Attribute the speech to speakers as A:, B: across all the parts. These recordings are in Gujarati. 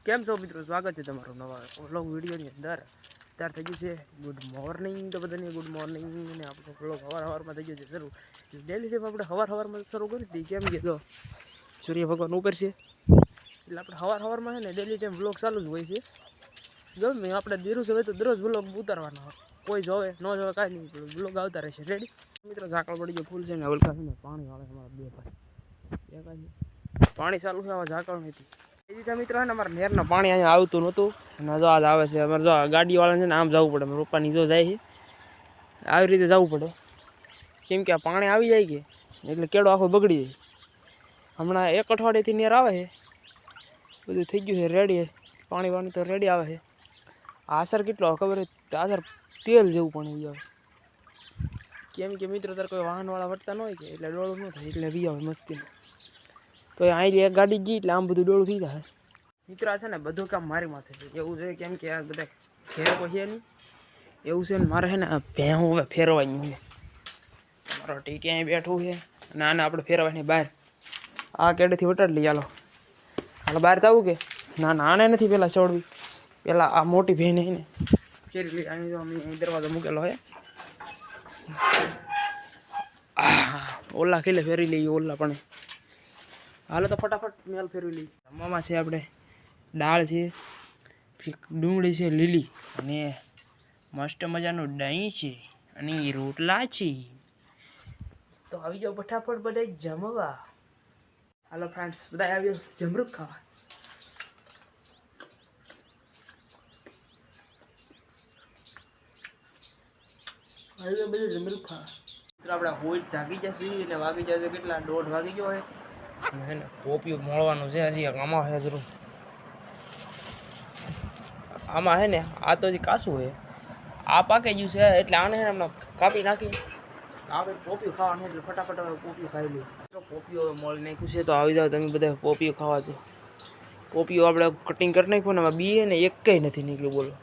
A: કેમ છો મિત્રો, સ્વાગત છે તમારું નવા વ્લોગ વિડીયોની અંદર। ત્યાર થઈ ગયું છે ગુડ મોર્નિંગ, તો બધાને ગુડ મોર્નિંગ। ને આપણો વ્લોગ સવારમાં થઈ ગયો છે શરૂ। ડેલી ટાઈમ આપણે સવારમાં શરૂ કરી હતી, કેમ કે જો સૂર્ય ભગવાન ઉપર છે એટલે આપણે સવારમાં છે ને ડેલી ટાઈમ વ્લોગ ચાલુ જ હોય છે। ગમે આપણે દરરોજ હવે તો દરરોજ વ્લોગ ઉતારવાનો હોય, કોઈ જોવે ન જોવે કાંઈ નહીં, વ્લોગ આવતા રહેશે। રેડી મિત્રો, ઝાકળ પડી ગયો ફૂલ છે ને હલકા છે ને પાણી આવે અમારા બે ભાઈ પાણી ચાલુ છે, આવા ઝાકળ નથી। એ રીતે મિત્રો ને અમારે નહેરના પાણી અહીંયા આવતું નહોતું અને જો આજ આવે છે। અમારે જો ગાડીવાળાને છે ને આમ જવું પડે, મારા પપ્પાની જો જાય છે આવી રીતે જવું પડે, કેમ કે આ પાણી આવી જાય કે એટલે કેળો આખો બગડી જાય। હમણાં એક અઠવાડિયેથી નહેર આવે છે, બધું થઈ ગયું છે રેડી, પાણી તો રેડી આવે છે। આસર કેટલો ખબર છે, આસર તેલ જેવું પાણી આવે, કેમ કે મિત્રો તાર કોઈ વાહનવાળા વટતા ન હોય કે એટલે ડોળું ન થાય, એટલે વી આવે મસ્તીનું। તો અહીં એક ગાડી ગઈ એટલે આમ બધું ડોળું થઈ જાય મિત્રો। આ છે ને બધું કામ મારી માથે છે એવું છે, કેમ કે આ બધા ફેરવો છે નહીં એવું છે ને, મારે છે ને ભેહું હવે ફેરવાનું છે। મારો ટીકી અહીં બેઠું છે અને આને આપણે ફેરવાની બહાર આ કેડેથી વટાડી લઈએ। હાલો બહાર જવું કે ના ના, આને નથી પહેલાં છોડવી, પહેલાં આ મોટી ભેન ને ફેરવી લઈએ। અહીં જો અમે દરવાજો મૂકેલો છે, ઓલા ખીલે ફેરવી લઈએ ઓલા પણ। હાલો તો ફટાફટ મેલ ફેરવી લઈએ। જમવામાં છે આપણે દાળ છે, ડુંગળી છે લીલી, અને મસ્ત મજાનું દહીં છે અને રોટલા છે। તો આવી જાઓ ફટાફટ બધા જમવા। હાલો ફ્રેન્ડ્સ, બધા આવી જાઓ જમરૂખ ખાવા। આવી જાઓ બધું જમરૂખ ખાવા। મિત્રો આપણે હોય જાગી જશે એટલે વાગી જશે કેટલા, 1:30 વાગી ગયો હોય હે ને। પોપિયું મળવાનું છે હજી, આમાં છે જરૂર, આમાં હે ને આ તો હજી કાસું છે, આ પાકે ગયું છે એટલે આને હમણાં કાપી નાખી, આપણે પોપિયું ખાવાનું એટલે ફટાફટ હવે પોપિયું ખાઈ લઈએ। પોપિયું હવે મળી નાખ્યું છે, તો આવી જાઓ તમે બધા પોપિયું ખાવા છે। પોપિયું આપણે કટિંગ કરી નાખ્યું ને, આમાં બી ને એક કંઈ નથી નીકળ્યું, બોલો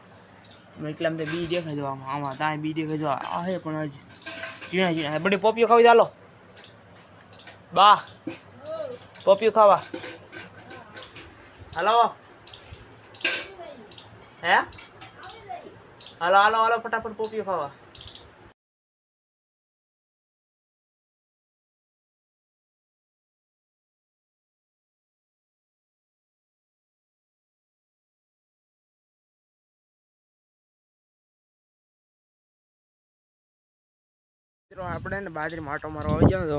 A: એટલા બધા બી દેખાય જો આમાં ત્યાં બી દેખાય જો આ છે, પણ હજી ઝીણા ઝીણા બધી પોપિયું ખાવી ચાલો બા, પોપિયું ખાવા હાલો હે, હાલો હાલો હાલો ફટાફટ પોપિયું ખાવા। આપણે ને બાજરી માટો મારો આવી જાવ તો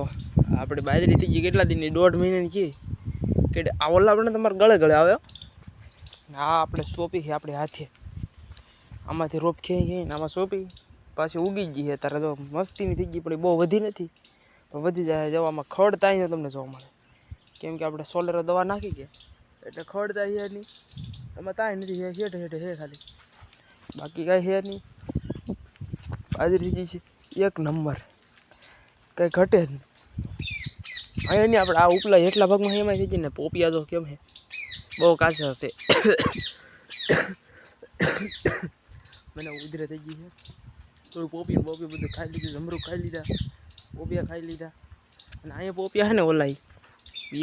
A: આપણે બાજરી થઈ ગઈ કેટલા દિનની, 1.5 મહિનાની છે કે આ ઓલા આપણે તમારે ગળે ગળે આવે। આ આપણે સોંપી છે આપણે હાથે, આમાંથી રોપ ખેંચી ને આમાં સોંપી પાછી ઉગી ગઈ છે તારે, તો મસ્તીની થઈ ગઈ, પણ બહુ વધી નથી, પણ વધી જાય જવામાં ખડ તાઈ તમને જોવા મળે, કેમ કે આપણે સોલર દવા નાખી કે એટલે ખડ તાઈ છે નહીં, એમાં તાઈ નથી, હેઠે હેઠે છે ખાલી, બાકી કાંઈ છે નહીં। બાજરી થઈ ગઈ છે એક નંબર, કંઈ ઘટે જ નહીં અહીંયા નહીં। આપણે આ ઉપલા એટલા ભાગમાં એમાં થઈ જાય ને, પોપિયા તો કેમ છે બહુ કાચા હશે, મને ઉધરે થઈ ગઈ છે, થોડું પોપિયું બધું ખાઈ લીધું, જમરૂખ ખાઈ લીધા, પોપિયા ખાઈ લીધા, અને અહીંયા પોપિયા છે ને ઓલાય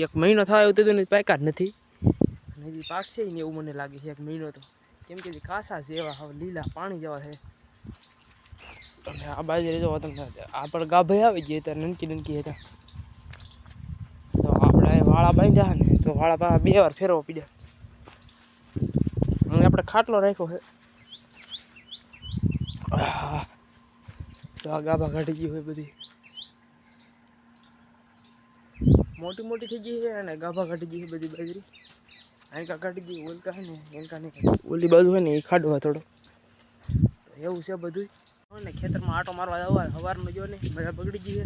A: 1 મહિનો થવા એવું તો પાક્યા જ નથી, અને હજી પાકશે ને એવું મને લાગે છે 1 મહિનો તો, કેમ કે કાસા છે એવા, હવે લીલા પાણી જેવા છે। અને આ બાજરી જો તમને આ પણ ગાભે આવી ગઈ ત્યારે નનકી નનકી હતા, તો આપણે વાળા બાંધ્યા ને તો વાળા પાછા 2 વાર ફેરવો પડ્યા, અને આપણે ખાટલો રાખ્યો છે, તો આ ગાભા કાઢી ગઈ હોય બધી, મોટી મોટી થઈ ગઈ છે અને ગાભા કાઢી ગઈ છે બધી બાજરી, આંકા કાઢી ગઈ, ઓલકા છે ને એંકા નહીં કાઢી, ઓલી બાજુ છે ને એ ખાડવા થોડો, તો એવું છે બધું ને। ખેતરમાં આટો મારવા જવા સવારમાં જો ને મજા બગડી ગઈ છે,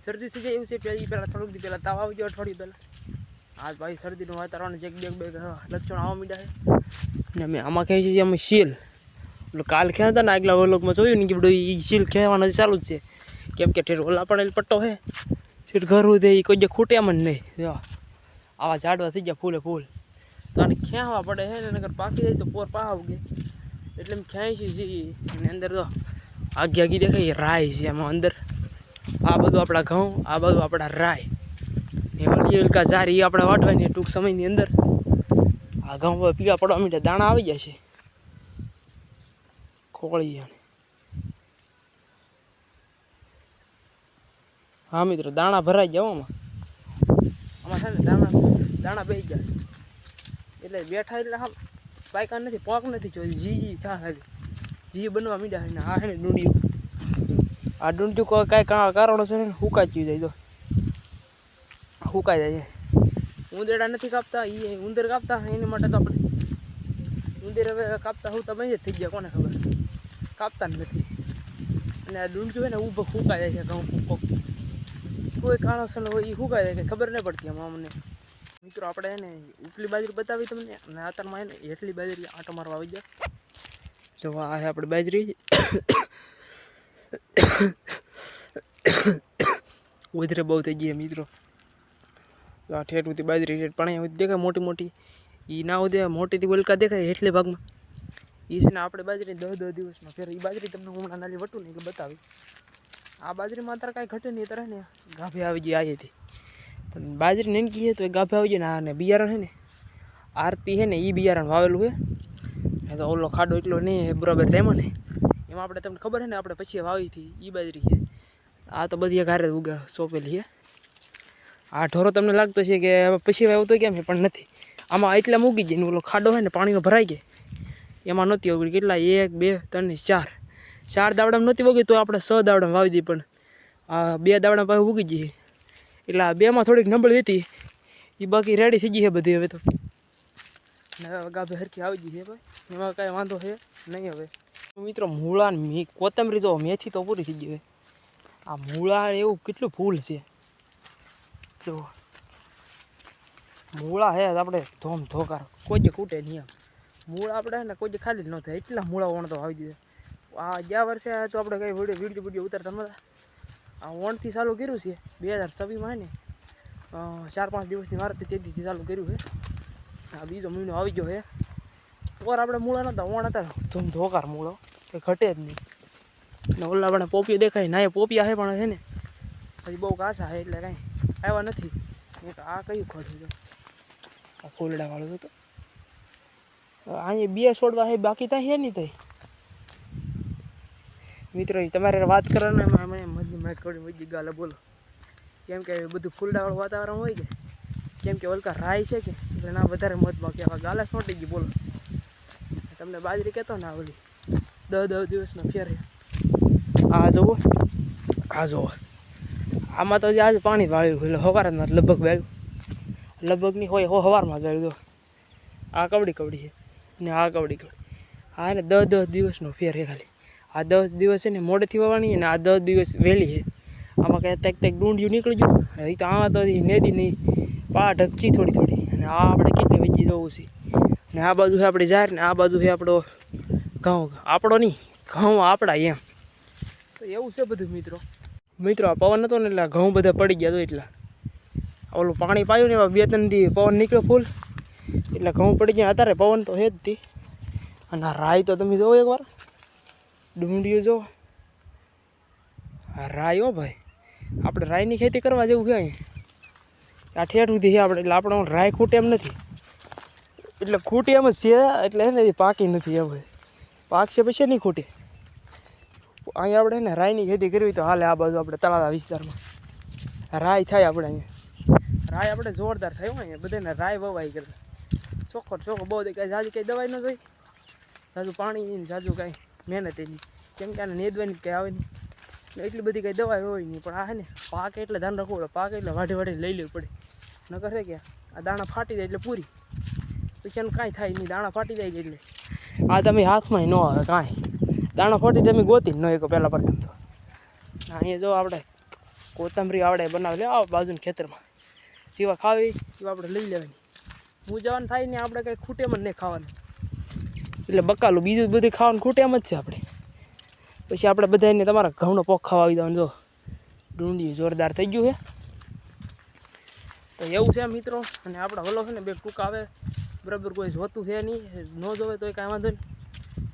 A: શરદી થઈ જાય એવું છે, પહેલાં થોડુંક દી પહેલાં તાવ આવી ગયો, અઠવાડિયું પહેલાં, આ ભાઈ શરદીનું વાતાવરણ છે, બે લક્ષણ આવવા માંડ્યા છે, ને અમે આમાં કહે છે અમે શીલ, એટલે કાલ ખેંચતા હતા ને આગલા વલોકમાં જોયું ને કે બધું એ શીલ ખેવાનું ચાલુ જ છે, કેમ કે ઠેર ઓલા પણ પટ્ટો છે, ઠેર ઘર ઉધે એ કોઈ જે ખૂટે એમ જ નહીં, જો આવા ઝાડવા થઈ ગયા ફૂલે ફૂલ, તો આને ખેંચવા પડે છે ને, નકર પાકી જાય તો પોર પાહ ઉગે, એટલે એમ ખેંચી છીએ, અને અંદર તો આગી આગી દેખાય રાય છે એમાં અંદર, આ બધું આપણા ઘઉં, આ બધું આપણા રાય, એ ઓલી ઝારી આપણે વાટવાની ટૂંક સમયની અંદર। આ ઘઉં પીળા પડવા મીઠા દાણા આવી જાય છે ખોળી. હા મિત્રો દાણા ભરાઈ જાય આમાં છે ને દાણા બેસી જાય એટલે બેઠા એટલે હા પાયકા નથી પોક નથી જોઈ જી થાય જી બનવા મીડ્યા ને આ છે ને ડુંડિયું. આ ડુંડિયું કાંઈ કારણો છે ને હુકાઈ જાય તો હુકાઈ જાય. ઉંદરડા નથી કાપતા એ ઉંદર કાપતા એની માટે તો આપણે ઉંદર હવે કાપતા હું તમે જ થઈ ગયા કોને ખબર કાપતા નથી. અને આ ડુંડિયું છે ને ઊભો હુકાઈ જાય છે ઘઉં કોઈ કારણસર હોય એ હુકાઈ જાય કે ખબર નહીં પડતી આમાં અમને. મિત્રો આપણે એને ઉપલી બાજરી બતાવી તમને અને આતરમાં એને હેઠલી બાજરી આંટો મારવા આવી જાય. જો આ છે આપણે બાજરી ઉધરે બહુ થઈ ગઈ મિત્રો. આ ઠેઠ ઉધી બાજરી ઠેઠ પણ દેખાય મોટી મોટી એ ના ઉધે મોટીથી બોલકા દેખાય હેઠલી ભાગમાં એ છે ને આપણે બાજરી 10 દિવસમાં ફેર એ બાજરી તમને હમણાં નાલી વટું ને એટલે બતાવી. આ બાજરીમાં અત્યારે કાંઈ ઘટે નહીં અત્યારે ને ગાભે આવી જાય આયેથી પણ બાજરી નીનકી છે તો એ ગાભે આવી જાય ને. આ ને બિયારણ છે ને આરતી છે ને એ બિયારણ વાવેલું છે એ તો ઓલો ખાડો એટલો નહીં બરાબર જામ્યો ને એમાં આપણે તમને ખબર છે ને આપણે પછી વાવી હતી એ બાજરી છે. આ તો બધી ઘારે ઉગા સોંપેલી છે. આ ઢોરો તમને લાગતો છે કે પછી વાવ્યો તો કેમ છે પણ નથી આમાં એટલા મૂકી જાય ને ઓલો ખાડો છે ને પાણીનો ભરાઈ જાય એમાં નહોતી ઉગડી. કેટલા 1 2 3 4 દાવડામાં નહોતી ઉગી તો આપણે 6 દાવડામાં વાવી હતી પણ આ 2 દાવડા પાસે ઉગી જઈએ એટલે આ 2માં થોડીક નબળી હતી એ બાકી રેડી થઈ ગઈ છે બધી હવે તો ને ગાભે હરખી આવી ગઈ છે ભાઈ એમાં કાંઈ વાંધો છે નહીં. હવે મિત્રો મૂળા ને કોથમરી જો મેથી તો પૂરી થઈ ગઈ હવે. આ મૂળા એવું કેટલું ફૂલ છે જો મૂળા હે આપણે ધોમ ધોકાર કોઈ ખૂટે નહીં. મૂળ આપણે ને કોઈ ખાલી જ ન થાય એટલા મૂળા વણ તો આવી દીધા. આ ગયા વર્ષે તો આપણે કંઈ વિડીયો ઉતારતા નતા. આ વણથી ચાલુ કર્યું છે 2026માં ને 4-5 દિવસની વાર તેથી ચાલુ કર્યું છે. આ બીજો મહિનો આવી ગયો છે ઓર આપણે મૂળા નહોતા વણ હતા ધૂમ ધોકાર મૂળો કંઈ ઘટે જ નહીં. ને ઓલા આપણે પોપિયો દેખાય ના એ પોપિયા છે પણ છે ને હજી બહુ કાસા છે એટલે કાંઈ આવ્યા નથી. આ કયું ખોટું છે આ ફૂલડાવાળું હતું અહીંયા 2 છોડવા છે બાકી ત્યાં છે નહીં થઈ. મિત્રો તમારે વાત કરવાનું એમાં મજની મેચ કરી મજી ગાલે બોલો કેમ કે બધું ફૂલડાવાળું વાતાવરણ હોય કે કેમ કે ઓલકા રાય છે કે એટલે ના વધારે મધમાં કહેવા ગાલા છોટી ગઈ બોલો. તમને બાજરી કહેતો ને આ ઓલી 10 દિવસનો ફેર આ જુઓ આમાં તો આજે પાણી વાળ્યું એટલે સવારમાં લગભગ વાળ્યું લગભગની હોય સવારમાં જ વાળ્યું. આ કવડી છે ને આ કવડી આ ને 10 દિવસનો ફેર છે ખાલી. આ 10 દિવસ છે ને મોડેથી વાવવાની અને આ 10 દિવસ વહેલી છે. આમાં કંઈ તેક ડુંડિયું નીકળી ગયું એ તો આમાં તો નેદી નહીં પા ઢકચી થોડી અને આ આપણે કેટલી વેચી જવું છે ને આ બાજુ છે આપણે જાર ને આ બાજુ છે આપણો ઘઉં આપણો નહીં ઘઉં આપણા એમ તો એવું છે બધું. મિત્રો આ પવન હતો ને એટલે ઘઉં બધા પડી ગયા તો એટલા ઓલું પાણી પાયું ને એવા 2-3 દી પવન નીકળ્યો ફૂલ એટલે ઘઉં પડી ગયા. અત્યારે પવન તો છે જ તી. અને આ રાય તો તમે જોવો એકવાર ડુંડિયું જો આ રાય હો ભાઈ આપણે રાયની ખેતી કરવા જેવું છે અહીંયા આ ઠેઠ સુધી છે આપણે એટલે આપણો રાય ખૂટે એમ નથી એટલે ખૂટે એમ જ છે એટલે હે ને પાકી નથી એમ પાકશે પછી નહીં ખૂટે. અહીંયા આપણે ને રાયની ખેતી કરવી તો હાલે. આ બાજુ આપણે તળાજા વિસ્તારમાં રાય થાય આપણે અહીંયા રાય આપણે જોરદાર થાય હોય અહીંયા બધાને રાય વવાઈ કરતા ચોખ્ખો બહુ કાંઈ જાજી કંઈ દવાઈ ન જોઈ જાજુ પાણી નહીં જાજુ કાંઈ મહેનત એની કેમ કે આને નેદવાની કંઈ આવે નહીં એટલી બધી કંઈ દવાઈ હોય નહીં પણ આ હે ને પાક એટલે ધ્યાન રાખવું પડે. પાક એટલે વાઢે લઈ લેવું પડે ન કરે કે આ દાણા ફાટી જાય એટલે પૂરી પછી એનું કાંઈ થાય નહીં. દાણા ફાટી જાય એટલે આ તમે હાથમાં ન આવે કાંઈ દાણા ફાટી તમે ગોતી ન એક પહેલાં પ્રથમ તો અહીંયા જો આપણે કોથમરી આવડે બનાવી લે આ બાજુના ખેતરમાં જેવા ખાવી એવા આપણે લઈ લેવાની. હું જવાનું થાય ને આપણે કંઈ ખૂટે એમ જ નહીં ખાવાનું એટલે બકાલું બીજું બધું ખાવાનું ખૂટે એમ જ છે આપણે. પછી આપણે બધાને તમારા ઘઉંનો પોખ ખાવા આવી દેવાનું. જો ડુંડી જોરદાર થઈ ગયું છે તો એવું છે મિત્રો. અને આપણા હલો છે ને 2 ટૂંકા આવે બરાબર કોઈ જોતું છે નહીં ન જોવે તો કાંઈ વાંધો નહીં.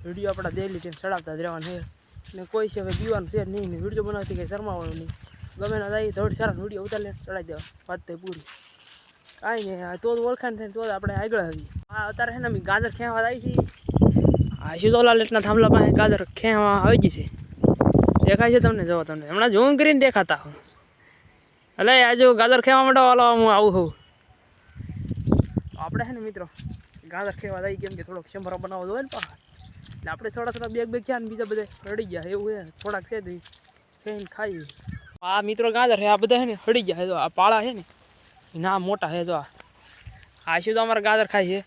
A: વિડીયો આપણા ડેલી ટાઈમ ચડાવતા જ રહેવાનું છે ને કોઈ છે હવે બીવાનું છે નહીં ને વિડીયો બનાવતી કંઈ શરમાવાનું નહીં. ગમે ના જાય ધડ સારા વિડીયો ઉતારી લે ચડાવી દેવા વાત થઈ પૂરી કાંઈ નહીં. તો જ ઓળખાણ થાય તો જ આપણે આગળ આવીએ. અત્યારે છે ને અમે ગાજર ખેવા આવી છીએ આ શીતોલા લેટના થાંભલા પાસે ગાજર ખેવા આવી ગઈ છે દેખાય છે તમને જો તમને હમણાં ઝૂમ કરીને દેખાતા હો એટલે આજે ગાજર ખેવા માંડો હાલો હું આવું હોઉં આપણે છે ને મિત્રો ગાજર ખેવા દઈ કેમ કે થોડોક શંભરો બનાવવો જોઈએ ને પા એટલે આપણે થોડા બે ખ્યા ને બીજા બધા હળી ગયા એવું છે થોડાક છે તે ખાઈને ખાઈએ આ મિત્રો ગાજર છે આ બધા છે ને હળી ગયા છે જો આ પાળા છે ને ના મોટા છે જો આ શું તો અમારે ગાજર ખાય છે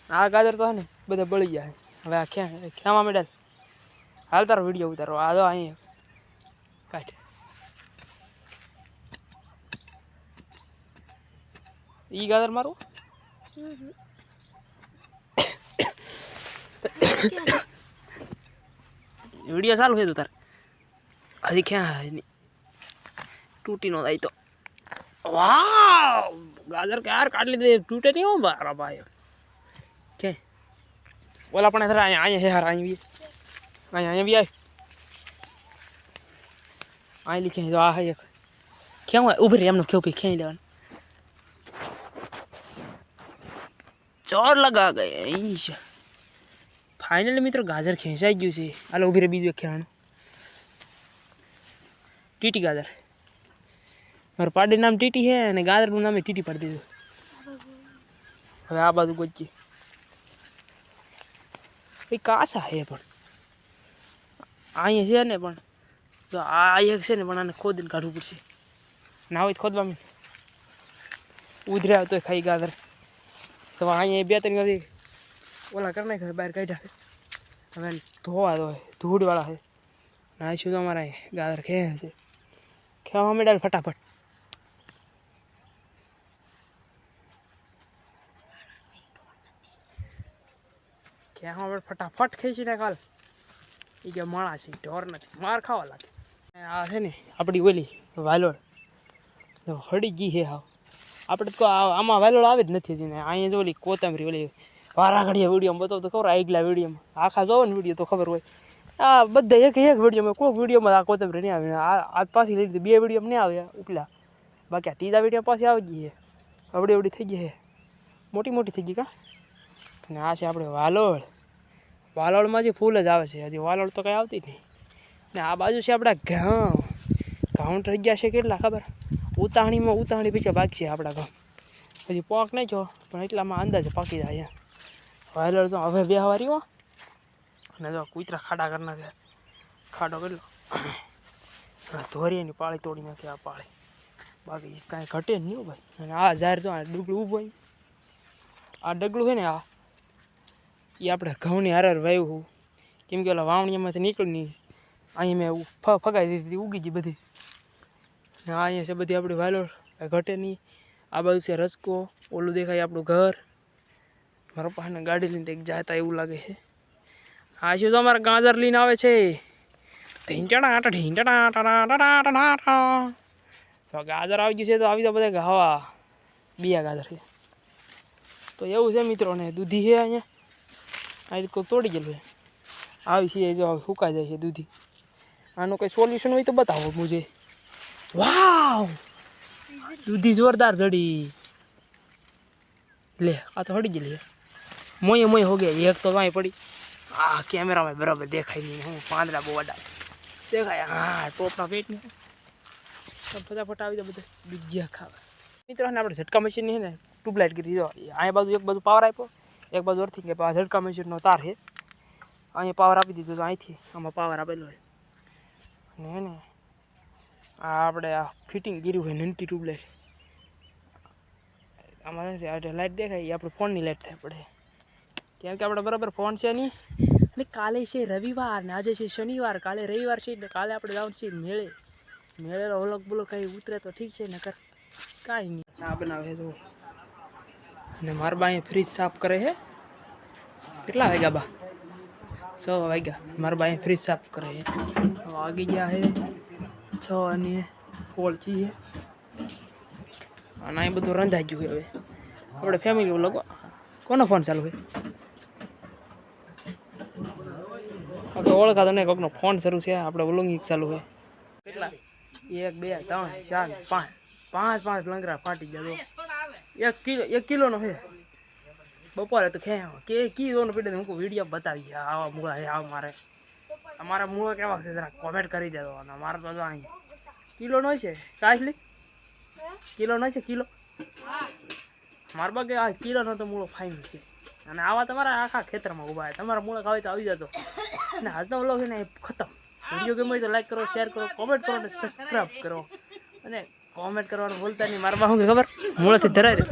A: આ ગાજર તો છે ને બધા બળી ગયા છે હવે આ ખેવા મેડલ હાલ તારો વિડીયો ઉતારો આ જો અહીંયા કાઢ ઈ ગાજર મારું વિડીયો ચાલુ છે તો તાર હજી ક્યાં તૂટી નો થાય તો વાહ ગાજર કે યાર કાઢ લીધે તૂટે નહીં હું બારા ભાઈ કે ઓલા પણ અહીંયા છે યાર અહીંયા બી આવી અહીં લીખે તો આ એક ક્યાં ઉભી રહી એમનો કેવું ભાઈ ખેંચી લેવાનું ચોર લગા ગયા અહીં છે ફાઇનલી મિત્રો ગાજર ખેંચાઈ ગયું છે હાલ ઉભી રહી બીજું ખેવાનું ટીટી ગાજર મારું પાડીનું નામ ટીટી છે અને ગાજરનું નામે ટીટી પાડી દીધું હવે આ બાજુ ગોચી એ કાસા છે પણ અહીંયા છે ને પણ તો આ એક છે ને પણ આને ખોદીને કાઢવું પડશે ના હોય તો ખોદવા મીન ઉધર્યા તો ખાઈ ગાજર તો અહીંયા બે ત્રણ ગાડી ઓલા કરી નાખે બહાર કાઢ્યા હવે ધોવા દો ધૂળવાળા છે ના શું તો અમારા ગાજર ખેંચે છે ખેવા માંડ્યા ફટાફટ ખેવા ફટાફટ ખેંચી નાખ હાલ એ કે માળા છે ઢોર નથી માર ખાવા લાગે આ છે ને આપણી ઓલી વાલોડ હળી ગઈ છે હાવ આપણે તો આમાં વાલોડ આવે જ નથી હજી ને અહીંયા જો ઓલી કોથમરી ઓલી વારા ઘડીએ વિડીયોમાં બતાવતો ખબર આગલા વિડીયોમાં આખા જોવો ને વિડીયો તો ખબર હોય આ બધા એક વિડીયોમાં કોઈક વિડીયોમાં આ કોથમરી નહીં આવે આ પાછી લઈ લીધી બે વિડીયોમાં નહીં આવે ઉપલા બાકી આ ત્રીજા વિડીયો પાછી આવી ગઈ છે અવડી થઈ ગઈ છે મોટી થઈ ગઈ કા અને આ છે આપણે વાલોળમાં જે ફૂલ જ આવે છે હજી વાલોળ તો કંઈ આવતી નહીં ને આ બાજુ છે આપણા ઘઉં થઈ ગયા છે કેટલા ખબર ઉતાવણી પીછે પાકશે આપણા ઘઉં હજી પોક નહીં છો પણ એટલામાં અંદાજે પાકી જાય વાલોળ તો હવે બે હવારી હો અને જો કૂતરા ખાડા કરી નાખે ખાડો કેટલો ધોરીની પાળી તોડી નાખે આ પાળી બાકી કાંઈ ઘટે જ નહીં ભાઈ અને આ જાહેર જો આ ડગલું ઊભું હોય આ ડગલું છે ને આ એ આપણે ઘઉંની હારે વાવ્યું કેમ કે ઓલા વાવણીયામાંથી નીકળી અહીંયા મેં ફગાઈ દીધી ઉગી ગઈ બધી ને અહીંયા છે બધી આપણી વાલોળ ઘટે નહીં આ બાજુ છે રસકો ઓલું દેખાય આપણું ઘર મારા પાસેને ગાડી લઈને એક જાતા એવું લાગે છે આ શું તો અમારા ગાજર લઈને આવે છે તો ગાજર આવી ગયું છે તો આવી તો બધા ગાવા બીયા ગાજર છે તો એવું છે મિત્રો ને દૂધી છે અહીંયા આ રીતે તોડી ગયેલું છે આવી છે જો સુકાઈ જાય છે દૂધી આનું કંઈ સોલ્યુશન હોય તો બતાવો મુझे વાવ દૂધી જોરદાર જડી લે આ તો હડી ગયેલી મોય હો ગયા એક તો કાંઈ પડી હા કેમેરામાં બરાબર દેખાય નહીં હું પાંદડા બહુ વડા દેખાય હા ટોપના પેટની ફટાફટ આવી જાય બધા બીજા ખાવા મિત્રોને આપણે ઝટકા મશીનની છે ને ટ્યુબલાઇટ કરી દીધો અહીંયા બાજુ એક બાજુ પાવર આપ્યો એક બાજુ અર્થિંગ કે ઝટકા મશીનનો તાર છે અહીંયા પાવર આપી દીધો તો અહીંથી આમાં પાવર આપેલો હોય અને હે ને આ આપણે આ ફિટિંગ કર્યું હોય નનકી ટ્યુબલાઇટ આમાં લાઇટ દેખાય એ આપણે ફોનની લાઇટ થાય પડે કેમ કે આપણે બરાબર ફોન છે નહીં અને કાલે છે રવિવાર ને આજે છે શનિવાર કાલે રવિવાર છે એટલે કાલે આપણે જવાનું છે મેળેલો ઓલક બોલો કંઈ ઉતરે તો ઠીક છે નકર કાંઈ નહીં ચા બનાવે જો અને મારા બા અહીંયા ફ્રીજ સાફ કરે છે કેટલા વાગ્યા બા 6 વાગ્યા મારા બા અહીંયા ફ્રીજ સાફ કરે છે વાગી ગયા છે 6 અને કોળચી છે અને અહીં બધું રંધાઈ ગયું હવે આપણે ફેમિલી લોકો કોનો ફોન ચાલુ છે આપણે ઓળખાતો નહીં કોઈકનો ફોન શરૂ છે આપણે વ્લોગિંગ ચાલુ છે કેટલા 1 2 3 4 5 લંગરા ફાટી ગયા 1 કિલોનો છે બપોરે તો કે કી જોવાનું પીડે હું વિડીયો બતાવી આવા મૂળા છે આવા મારે અમારા મૂળો કેવા છે જરા કોમેન્ટ કરી દેજો અને અમારે તો અહીં કિલો નો છે કાચલી કિલો નો છે કિલો મારા બાગે આ કિલો નો તો મૂળો ફાઇન છે અને આવા તમારા આખા ખેતરમાં ઊભા તમારા મૂળા ખાવે તો આવી જતો અને હાલતો વ્લોગ છે ને ખતમ વિડીયો ગમે તો લાઈક કરો શેર કરો કોમેન્ટ કરો અને સબસ્ક્રાઈબ કરો અને કોમેન્ટ કરવાનું ભૂલતા નહીં મારા બા શું ખબર મૂળેથી ધરાય